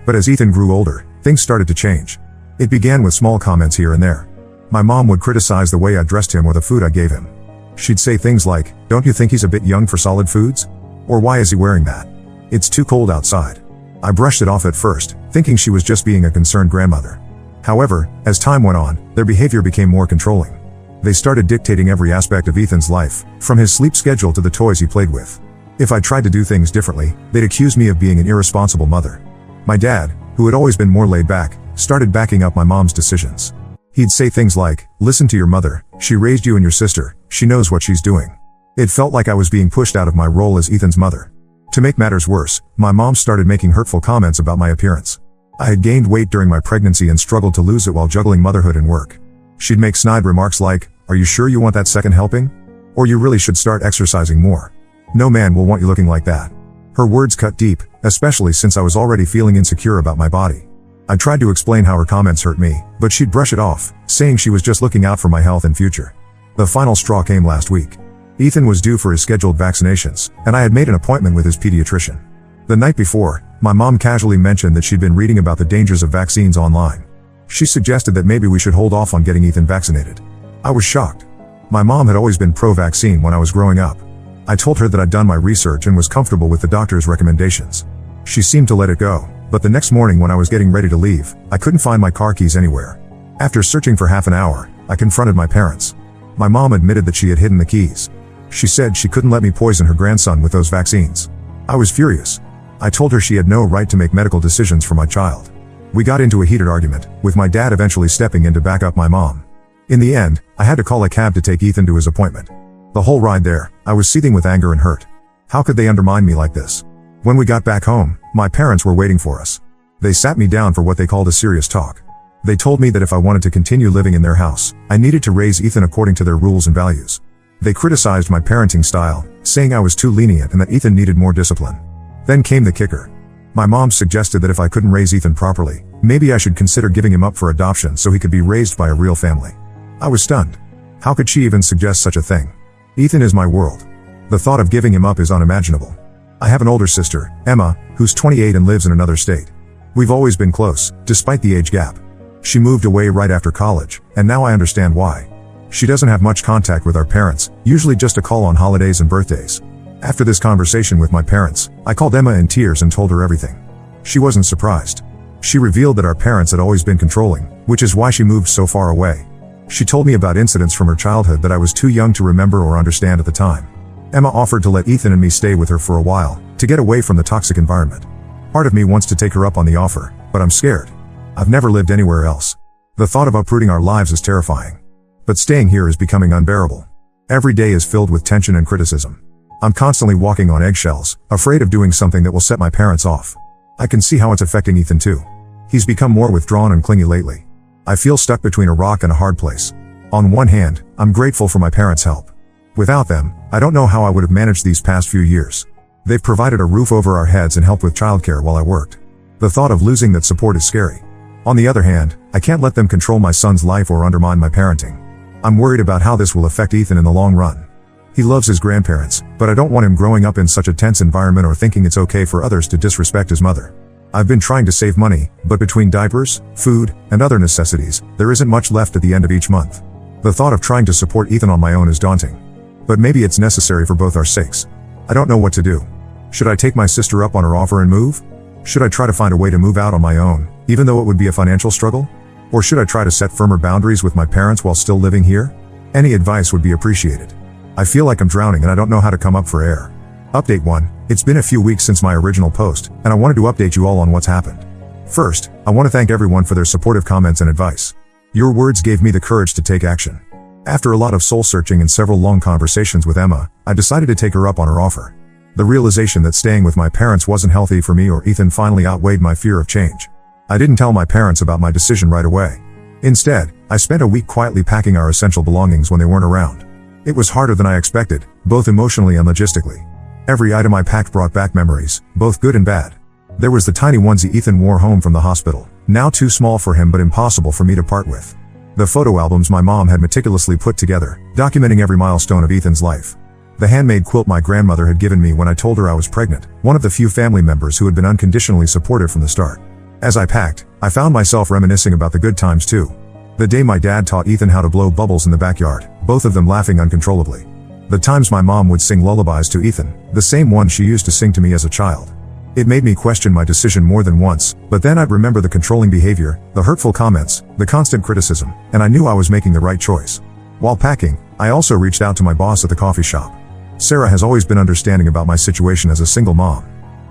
S1: But as Ethan grew older, things started to change. It began with small comments here and there. My mom would criticize the way I dressed him or the food I gave him. She'd say things like, "Don't you think he's a bit young for solid foods?" Or "Why is he wearing that? It's too cold outside." I brushed it off at first, thinking she was just being a concerned grandmother. However, as time went on, their behavior became more controlling. They started dictating every aspect of Ethan's life, from his sleep schedule to the toys he played with. If I tried to do things differently, they'd accuse me of being an irresponsible mother. My dad, who had always been more laid back, started backing up my mom's decisions. He'd say things like, "Listen to your mother, she raised you and your sister, she knows what she's doing." It felt like I was being pushed out of my role as Ethan's mother. To make matters worse, my mom started making hurtful comments about my appearance. I had gained weight during my pregnancy and struggled to lose it while juggling motherhood and work. She'd make snide remarks like, "Are you sure you want that second helping? Or you really should start exercising more. No man will want you looking like that." Her words cut deep, especially since I was already feeling insecure about my body. I tried to explain how her comments hurt me, but she'd brush it off, saying she was just looking out for my health and future. The final straw came last week. Ethan was due for his scheduled vaccinations, and I had made an appointment with his pediatrician. The night before, my mom casually mentioned that she'd been reading about the dangers of vaccines online. She suggested that maybe we should hold off on getting Ethan vaccinated. I was shocked. My mom had always been pro-vaccine when I was growing up. I told her that I'd done my research and was comfortable with the doctor's recommendations. She seemed to let it go, but the next morning when I was getting ready to leave, I couldn't find my car keys anywhere. After searching for half an hour, I confronted my parents. My mom admitted that she had hidden the keys. She said she couldn't let me poison her grandson with those vaccines. I was furious. I told her she had no right to make medical decisions for my child. We got into a heated argument, with my dad eventually stepping in to back up my mom. In the end, I had to call a cab to take Ethan to his appointment. The whole ride there, I was seething with anger and hurt. How could they undermine me like this? When we got back home, my parents were waiting for us. They sat me down for what they called a serious talk. They told me that if I wanted to continue living in their house, I needed to raise Ethan according to their rules and values. They criticized my parenting style, saying I was too lenient and that Ethan needed more discipline. Then came the kicker. My mom suggested that if I couldn't raise Ethan properly, maybe I should consider giving him up for adoption so he could be raised by a real family. I was stunned. How could she even suggest such a thing? Ethan is my world. The thought of giving him up is unimaginable. I have an older sister, Emma, who's 28 and lives in another state. We've always been close, despite the age gap. She moved away right after college, and now I understand why. She doesn't have much contact with our parents, usually just a call on holidays and birthdays. After this conversation with my parents, I called Emma in tears and told her everything. She wasn't surprised. She revealed that our parents had always been controlling, which is why she moved so far away. She told me about incidents from her childhood that I was too young to remember or understand at the time. Emma offered to let Ethan and me stay with her for a while, to get away from the toxic environment. Part of me wants to take her up on the offer, but I'm scared. I've never lived anywhere else. The thought of uprooting our lives is terrifying. But staying here is becoming unbearable. Every day is filled with tension and criticism. I'm constantly walking on eggshells, afraid of doing something that will set my parents off. I can see how it's affecting Ethan too. He's become more withdrawn and clingy lately. I feel stuck between a rock and a hard place. On one hand, I'm grateful for my parents' help. Without them, I don't know how I would have managed these past few years. They've provided a roof over our heads and helped with childcare while I worked. The thought of losing that support is scary. On the other hand, I can't let them control my son's life or undermine my parenting. I'm worried about how this will affect Ethan in the long run. He loves his grandparents, but I don't want him growing up in such a tense environment or thinking it's okay for others to disrespect his mother. I've been trying to save money, but between diapers, food, and other necessities, there isn't much left at the end of each month. The thought of trying to support Ethan on my own is daunting. But maybe it's necessary for both our sakes. I don't know what to do. Should I take my sister up on her offer and move? Should I try to find a way to move out on my own, even though it would be a financial struggle? Or should I try to set firmer boundaries with my parents while still living here? Any advice would be appreciated. I feel like I'm drowning and I don't know how to come up for air. Update 1. It's been a few weeks since my original post, and I wanted to update you all on what's happened. First, I want to thank everyone for their supportive comments and advice. Your words gave me the courage to take action. After a lot of soul searching and several long conversations with Emma, I decided to take her up on her offer. The realization that staying with my parents wasn't healthy for me or Ethan finally outweighed my fear of change. I didn't tell my parents about my decision right away. Instead, I spent a week quietly packing our essential belongings when they weren't around. It was harder than I expected, both emotionally and logistically. Every item I packed brought back memories, both good and bad. There was the tiny onesie Ethan wore home from the hospital, now too small for him but impossible for me to part with. The photo albums my mom had meticulously put together, documenting every milestone of Ethan's life. The handmade quilt my grandmother had given me when I told her I was pregnant, one of the few family members who had been unconditionally supportive from the start. As I packed, I found myself reminiscing about the good times too. The day my dad taught Ethan how to blow bubbles in the backyard, both of them laughing uncontrollably. The times my mom would sing lullabies to Ethan, the same one she used to sing to me as a child. It made me question my decision more than once, but then I'd remember the controlling behavior, the hurtful comments, the constant criticism, and I knew I was making the right choice. While packing, I also reached out to my boss at the coffee shop. Sarah has always been understanding about my situation as a single mom.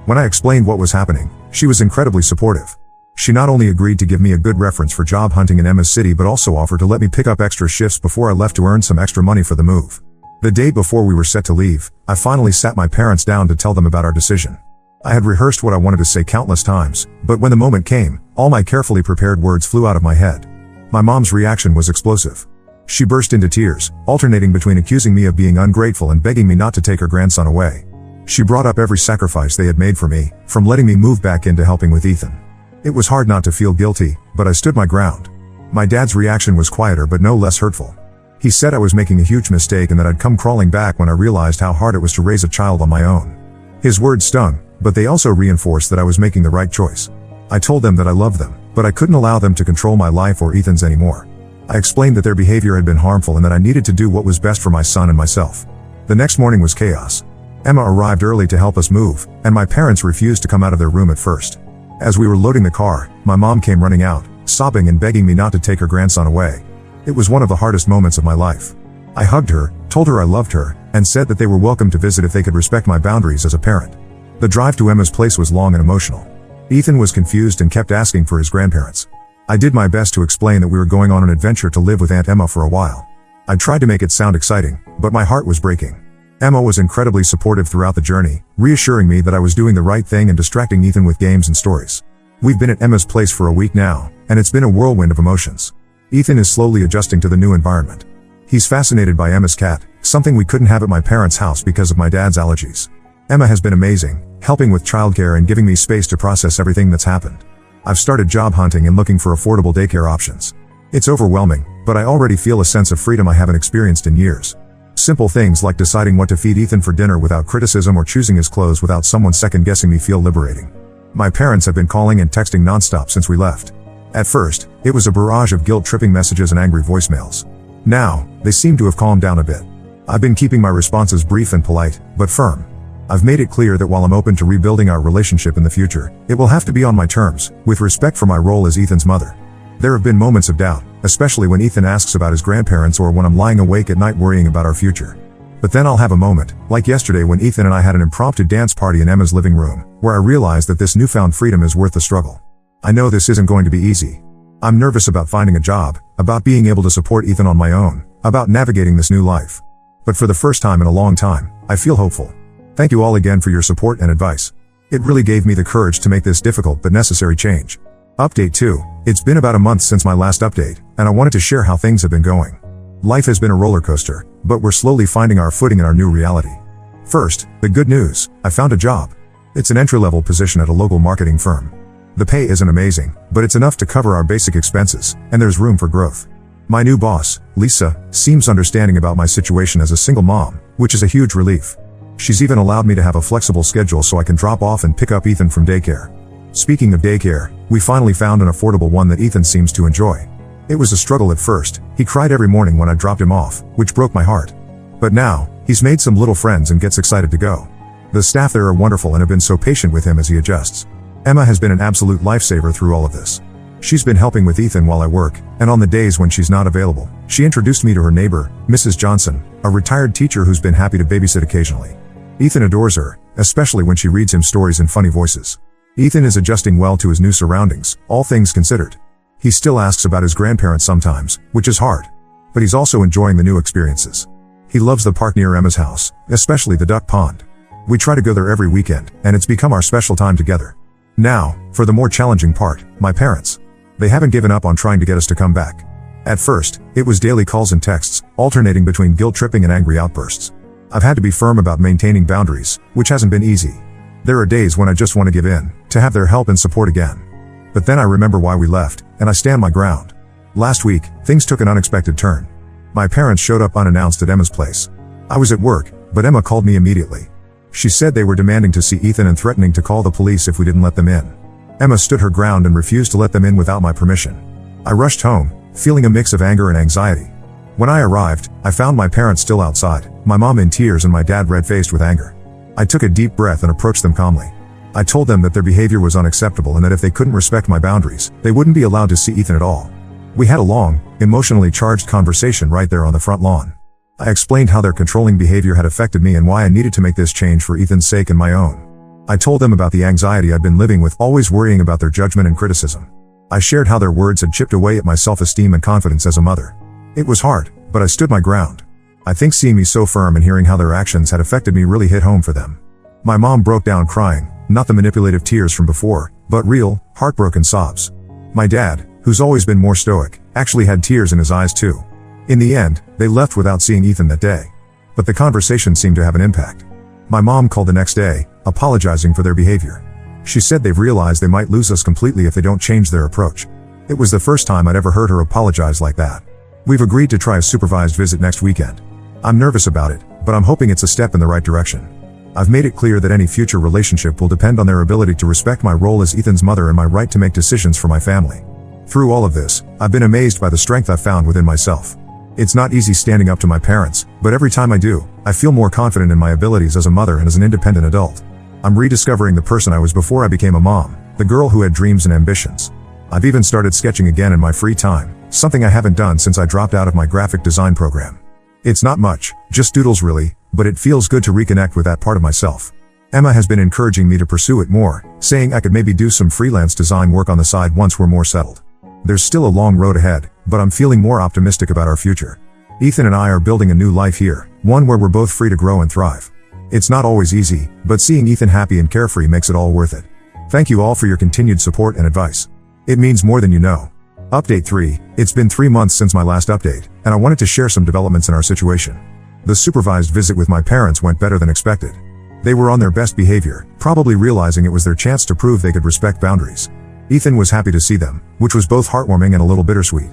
S1: When I explained what was happening, she was incredibly supportive. She not only agreed to give me a good reference for job hunting in Emma's city but also offered to let me pick up extra shifts before I left to earn some extra money for the move. The day before we were set to leave, I finally sat my parents down to tell them about our decision. I had rehearsed what I wanted to say countless times, but when the moment came, all my carefully prepared words flew out of my head. My mom's reaction was explosive. She burst into tears, alternating between accusing me of being ungrateful and begging me not to take her grandson away. She brought up every sacrifice they had made for me, from letting me move back into helping with Ethan. It was hard not to feel guilty, but I stood my ground. My dad's reaction was quieter but no less hurtful. He said I was making a huge mistake and that I'd come crawling back when I realized how hard it was to raise a child on my own. His words stung, but they also reinforced that I was making the right choice. I told them that I loved them, but I couldn't allow them to control my life or Ethan's anymore. I explained that their behavior had been harmful and that I needed to do what was best for my son and myself. The next morning was chaos. Emma arrived early to help us move, and my parents refused to come out of their room at first. As we were loading the car, my mom came running out, sobbing and begging me not to take her grandson away. It was one of the hardest moments of my life. I hugged her, told her I loved her, and said that they were welcome to visit if they could respect my boundaries as a parent. The drive to Emma's place was long and emotional. Ethan was confused and kept asking for his grandparents. I did my best to explain that we were going on an adventure to live with Aunt Emma for a while. I tried to make it sound exciting, but my heart was breaking. Emma was incredibly supportive throughout the journey, reassuring me that I was doing the right thing and distracting Ethan with games and stories. We've been at Emma's place for a week now, and it's been a whirlwind of emotions. Ethan is slowly adjusting to the new environment. He's fascinated by Emma's cat, something we couldn't have at my parents' house because of my dad's allergies. Emma has been amazing, helping with childcare and giving me space to process everything that's happened. I've started job hunting and looking for affordable daycare options. It's overwhelming, but I already feel a sense of freedom I haven't experienced in years. Simple things like deciding what to feed Ethan for dinner without criticism or choosing his clothes without someone second-guessing me feel liberating. My parents have been calling and texting nonstop since we left. At first, it was a barrage of guilt-tripping messages and angry voicemails. Now, they seem to have calmed down a bit. I've been keeping my responses brief and polite, but firm. I've made it clear that while I'm open to rebuilding our relationship in the future, it will have to be on my terms, with respect for my role as Ethan's mother. There have been moments of doubt, especially when Ethan asks about his grandparents or when I'm lying awake at night worrying about our future. But then I'll have a moment, like yesterday when Ethan and I had an impromptu dance party in Emma's living room, where I realized that this newfound freedom is worth the struggle. I know this isn't going to be easy. I'm nervous about finding a job, about being able to support Ethan on my own, about navigating this new life. But for the first time in a long time, I feel hopeful. Thank you all again for your support and advice. It really gave me the courage to make this difficult but necessary change. Update 2. It's been about a month since my last update, and I wanted to share how things have been going. Life has been a roller coaster, but we're slowly finding our footing in our new reality. First, the good news: I found a job. It's an entry-level position at a local marketing firm. The pay isn't amazing, but it's enough to cover our basic expenses, and there's room for growth. My new boss, Lisa, seems understanding about my situation as a single mom, which is a huge relief. She's even allowed me to have a flexible schedule so I can drop off and pick up Ethan from daycare. Speaking of daycare, we finally found an affordable one that Ethan seems to enjoy. It was a struggle at first. He cried every morning when I dropped him off, which broke my heart. But now, he's made some little friends and gets excited to go. The staff there are wonderful and have been so patient with him as he adjusts. Emma has been an absolute lifesaver through all of this. She's been helping with Ethan while I work, and on the days when she's not available, she introduced me to her neighbor, Mrs. Johnson, a retired teacher who's been happy to babysit occasionally. Ethan adores her, especially when she reads him stories in funny voices. Ethan is adjusting well to his new surroundings, all things considered. He still asks about his grandparents sometimes, which is hard. But he's also enjoying the new experiences. He loves the park near Emma's house, especially the duck pond. We try to go there every weekend, and it's become our special time together. Now, for the more challenging part, my parents. They haven't given up on trying to get us to come back. At first, it was daily calls and texts, alternating between guilt-tripping and angry outbursts. I've had to be firm about maintaining boundaries, which hasn't been easy. There are days when I just want to give in, to have their help and support again. But then I remember why we left, and I stand my ground. Last week, things took an unexpected turn. My parents showed up unannounced at Emma's place. I was at work, but Emma called me immediately. She said they were demanding to see Ethan and threatening to call the police if we didn't let them in. Emma stood her ground and refused to let them in without my permission. I rushed home, feeling a mix of anger and anxiety. When I arrived, I found my parents still outside, my mom in tears and my dad red-faced with anger. I took a deep breath and approached them calmly. I told them that their behavior was unacceptable and that if they couldn't respect my boundaries, they wouldn't be allowed to see Ethan at all. We had a long, emotionally charged conversation right there on the front lawn. I explained how their controlling behavior had affected me and why I needed to make this change for Ethan's sake and my own. I told them about the anxiety I'd been living with, always worrying about their judgment and criticism. I shared how their words had chipped away at my self-esteem and confidence as a mother. It was hard, but I stood my ground. I think seeing me so firm and hearing how their actions had affected me really hit home for them. My mom broke down crying, not the manipulative tears from before, but real, heartbroken sobs. My dad, who's always been more stoic, actually had tears in his eyes too. In the end, they left without seeing Ethan that day. But the conversation seemed to have an impact. My mom called the next day, apologizing for their behavior. She said they've realized they might lose us completely if they don't change their approach. It was the first time I'd ever heard her apologize like that. We've agreed to try a supervised visit next weekend. I'm nervous about it, but I'm hoping it's a step in the right direction. I've made it clear that any future relationship will depend on their ability to respect my role as Ethan's mother and my right to make decisions for my family. Through all of this, I've been amazed by the strength I've found within myself. It's not easy standing up to my parents, but every time I do, I feel more confident in my abilities as a mother and as an independent adult. I'm rediscovering the person I was before I became a mom, the girl who had dreams and ambitions. I've even started sketching again in my free time, something I haven't done since I dropped out of my graphic design program. It's not much, just doodles really, but it feels good to reconnect with that part of myself. Emma has been encouraging me to pursue it more, saying I could maybe do some freelance design work on the side once we're more settled. There's still a long road ahead, but I'm feeling more optimistic about our future. Ethan and I are building a new life here, one where we're both free to grow and thrive. It's not always easy, but seeing Ethan happy and carefree makes it all worth it. Thank you all for your continued support and advice. It means more than you know. Update 3, it's been 3 months since my last update, and I wanted to share some developments in our situation. The supervised visit with my parents went better than expected. They were on their best behavior, probably realizing it was their chance to prove they could respect boundaries. Ethan was happy to see them, which was both heartwarming and a little bittersweet.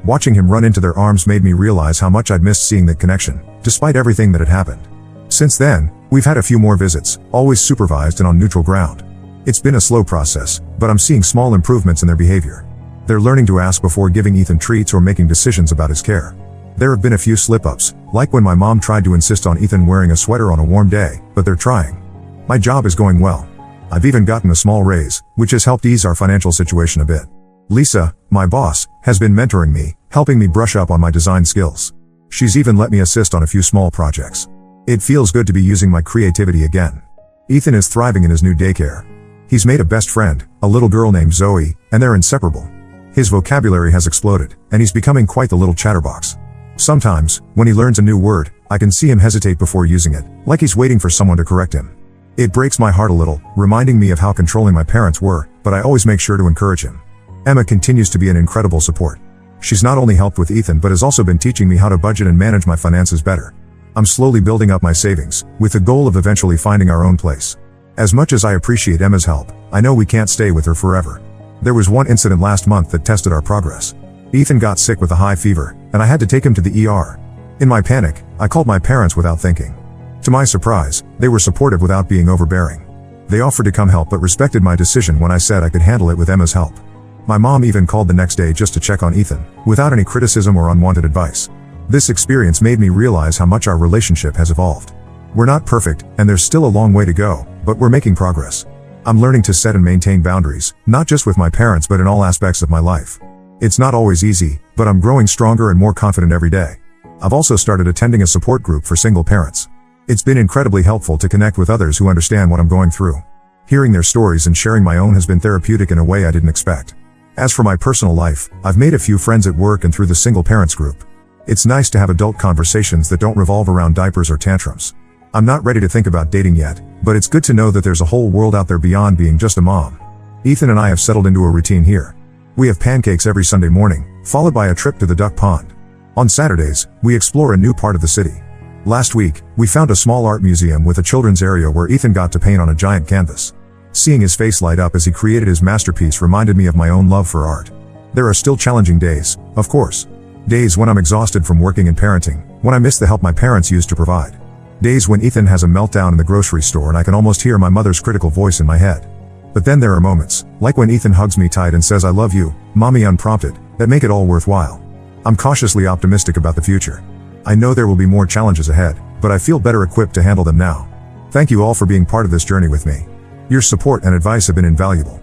S1: Watching him run into their arms made me realize how much I'd missed seeing that connection, despite everything that had happened. Since then, we've had a few more visits, always supervised and on neutral ground. It's been a slow process, but I'm seeing small improvements in their behavior. They're learning to ask before giving Ethan treats or making decisions about his care. There have been a few slip-ups, like when my mom tried to insist on Ethan wearing a sweater on a warm day, but they're trying. My job is going well. I've even gotten a small raise, which has helped ease our financial situation a bit. Lisa, my boss, has been mentoring me, helping me brush up on my design skills. She's even let me assist on a few small projects. It feels good to be using my creativity again. Ethan is thriving in his new daycare. He's made a best friend, a little girl named Zoe, and they're inseparable. His vocabulary has exploded, and he's becoming quite the little chatterbox. Sometimes, when he learns a new word, I can see him hesitate before using it, like he's waiting for someone to correct him. It breaks my heart a little, reminding me of how controlling my parents were, but I always make sure to encourage him. Emma continues to be an incredible support. She's not only helped with Ethan but has also been teaching me how to budget and manage my finances better. I'm slowly building up my savings, with the goal of eventually finding our own place. As much as I appreciate Emma's help, I know we can't stay with her forever. There was one incident last month that tested our progress. Ethan got sick with a high fever, and I had to take him to the ER. In my panic, I called my parents without thinking. To my surprise, they were supportive without being overbearing. They offered to come help but respected my decision when I said I could handle it with Emma's help. My mom even called the next day just to check on Ethan, without any criticism or unwanted advice. This experience made me realize how much our relationship has evolved. We're not perfect, and there's still a long way to go, but we're making progress. I'm learning to set and maintain boundaries, not just with my parents but in all aspects of my life. It's not always easy, but I'm growing stronger and more confident every day. I've also started attending a support group for single parents. It's been incredibly helpful to connect with others who understand what I'm going through. Hearing their stories and sharing my own has been therapeutic in a way I didn't expect. As for my personal life, I've made a few friends at work and through the single parents group. It's nice to have adult conversations that don't revolve around diapers or tantrums. I'm not ready to think about dating yet, but it's good to know that there's a whole world out there beyond being just a mom. Ethan and I have settled into a routine here. We have pancakes every Sunday morning, followed by a trip to the duck pond. On Saturdays, we explore a new part of the city. Last week, we found a small art museum with a children's area where Ethan got to paint on a giant canvas. Seeing his face light up as he created his masterpiece reminded me of my own love for art. There are still challenging days, of course. Days when I'm exhausted from working and parenting, when I miss the help my parents used to provide. Days when Ethan has a meltdown in the grocery store and I can almost hear my mother's critical voice in my head. But then there are moments, like when Ethan hugs me tight and says I love you, mommy unprompted, that make it all worthwhile. I'm cautiously optimistic about the future. I know there will be more challenges ahead, but I feel better equipped to handle them now. Thank you all for being part of this journey with me. Your support and advice have been invaluable.